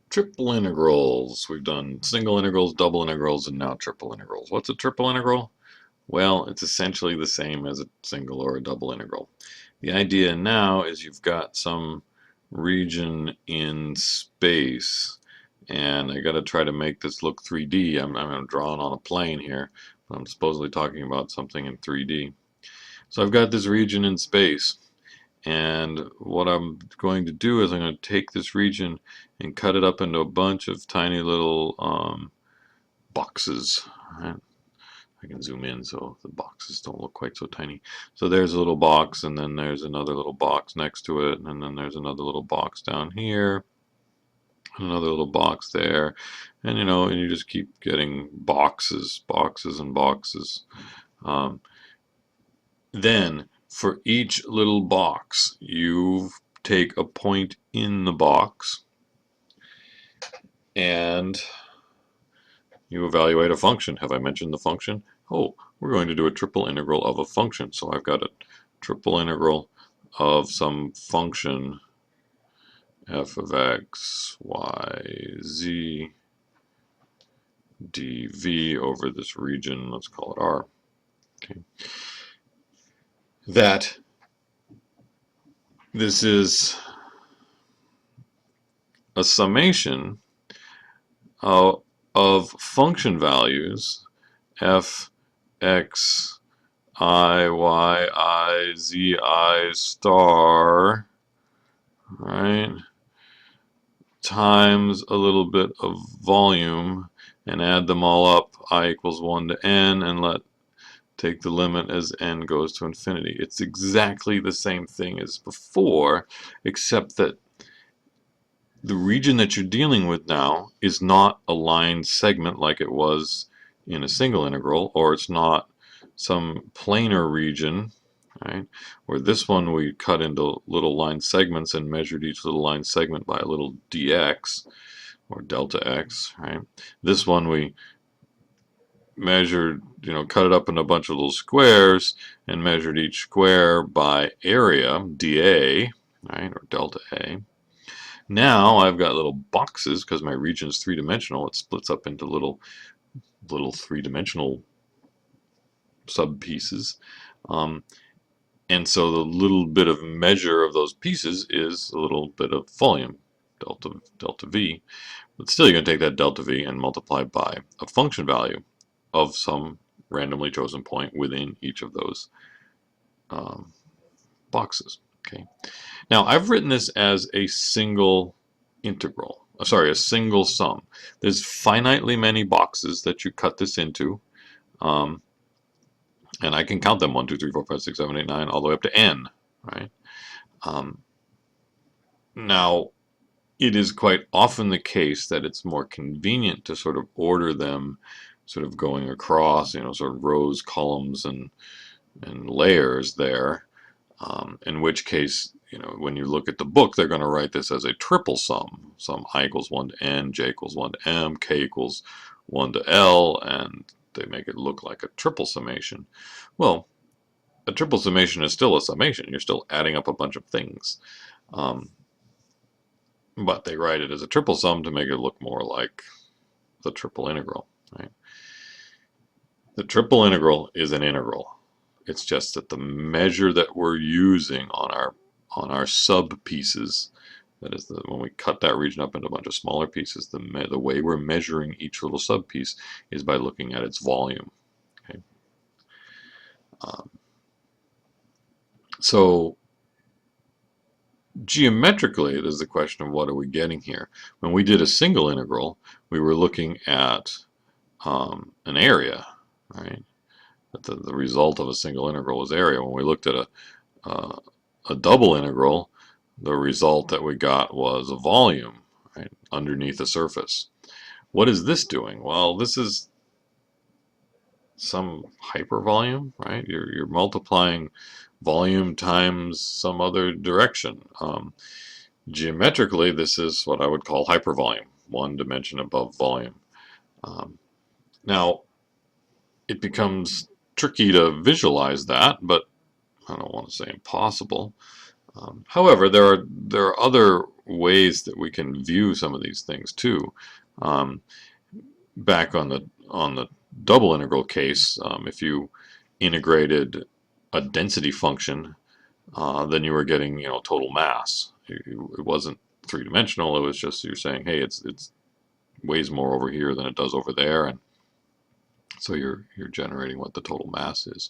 Triple integrals. We've done single integrals, double integrals, and now triple integrals. What's a triple integral? Well, it's essentially the same as a single or a double integral. The idea now is you've got some region in space, and I got to try to make this look 3D. I'm drawing on a plane here, but I'm supposedly talking about something in 3D. So I've got this region in space. And what I'm going to do is I'm going to take this region and cut it up into a bunch of tiny little boxes. Right? I can zoom in so the boxes don't look quite so tiny. So there's a little box, and then there's another little box next to it, and then there's another little box down here, another little box there, and and you just keep getting boxes, boxes, and boxes. Um, Then, for each little box, you take a point in the box and you evaluate a function. Have I mentioned the function? Oh, we're going to do a triple integral of a function. So I've got a triple integral of some function f of x, y, z, dv over this region. Let's call it R. Okay. That this is a summation of function values f, x, I, y, I, z, I star, right, times a little bit of volume, and add them all up, I equals 1 to n, and take the limit as n goes to infinity. It's exactly the same thing as before, except that the region that you're dealing with now is not a line segment like it was in a single integral, or it's not some planar region, right? Where this one we cut into little line segments and measured each little line segment by a little dx, or delta x, right? This one we measured, cut it up into a bunch of little squares and measured each square by area, dA, right, or delta A. Now I've got little boxes because my region is three-dimensional. It splits up into little three-dimensional sub-pieces. And so the little bit of measure of those pieces is a little bit of volume, delta V. But still, you're going to take that delta V and multiply by a function value of some randomly chosen point within each of those boxes. Okay. Now, I've written this as a single integral. Sorry, a single sum. There's finitely many boxes that you cut this into, and I can count them 1, 2, 3, 4, 5, 6, 7, 8, 9, all the way up to n. Right? Now, it is quite often the case that it's more convenient to sort of order them, sort of going across, sort of rows, columns, and layers there. In which case, when you look at the book, they're going to write this as a triple sum. Sum I equals 1 to n, j equals 1 to m, k equals 1 to l, and they make it look like a triple summation. Well, a triple summation is still a summation. You're still adding up a bunch of things. But they write it as a triple sum to make it look more like the triple integral. Right? The triple integral is an integral. It's just that the measure that we're using on our sub pieces, that is, when we cut that region up into a bunch of smaller pieces, the way we're measuring each little sub piece is by looking at its volume. Okay. So geometrically, there's the question of what are we getting here. When we did a single integral, we were looking at an area, right? The result of a single integral is area. When we looked at a double integral, the result that we got was a volume, right, underneath the surface. What is this doing? Well, this is some hypervolume, right? You're multiplying volume times some other direction. Geometrically, this is what I would call hypervolume, one dimension above volume. Now, it becomes tricky to visualize that, but I don't want to say impossible. However, there are other ways that we can view some of these things too. Um, Back on the double integral case, if you integrated a density function, then you were getting total mass. It wasn't three-dimensional. It was just you're saying, hey, it's weighs more over here than it does over there, and so you're generating what the total mass is.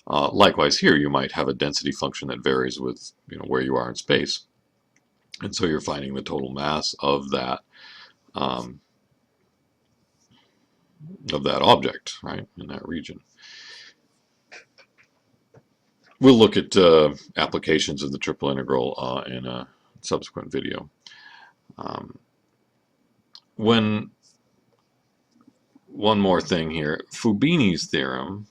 Likewise, here you might have a density function that varies with where you are in space, and so you're finding the total mass of that object, right, in that region. We'll look at applications of the triple integral in a subsequent video. One more thing here, Fabini's theorem,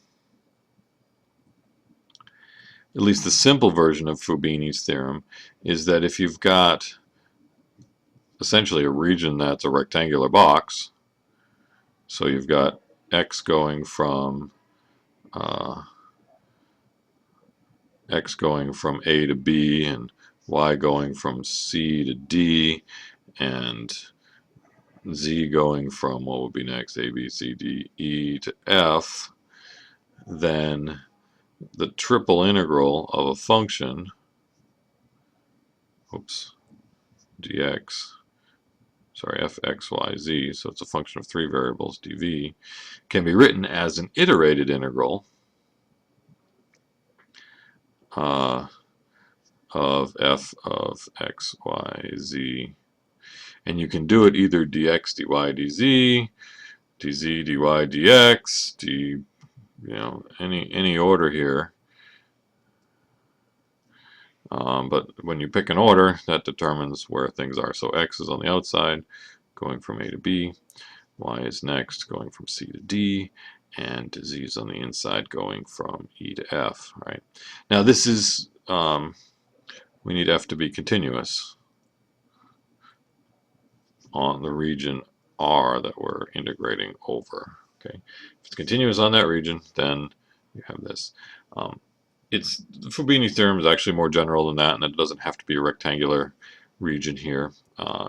at least the simple version of Fabini's theorem, is that if you've got essentially a region that's a rectangular box, so you've got x going from A to B, and y going from C to D, and z going from, what would be next, A, B, C, D, E to F, then the triple integral of a function, dx, f, x, y, z, so it's a function of three variables, dv, can be written as an iterated integral of f of x, y, z. And you can do it either dx, dy, dz, dz, dy, dx, any order here. But when you pick an order, that determines where things are. So x is on the outside, going from A to B. Y is next, going from C to D. And z is on the inside, going from E to F. Right. Now this is, we need f to be continuous on the region R that we're integrating over. Okay. If it's continuous on that region, then you have this. The Fabini theorem is actually more general than that, and it doesn't have to be a rectangular region here.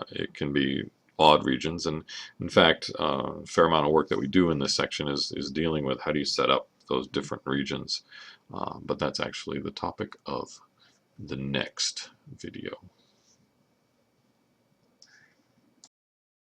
It can be odd regions, and in fact, a fair amount of work that we do in this section is dealing with how do you set up those different regions. But that's actually the topic of the next video.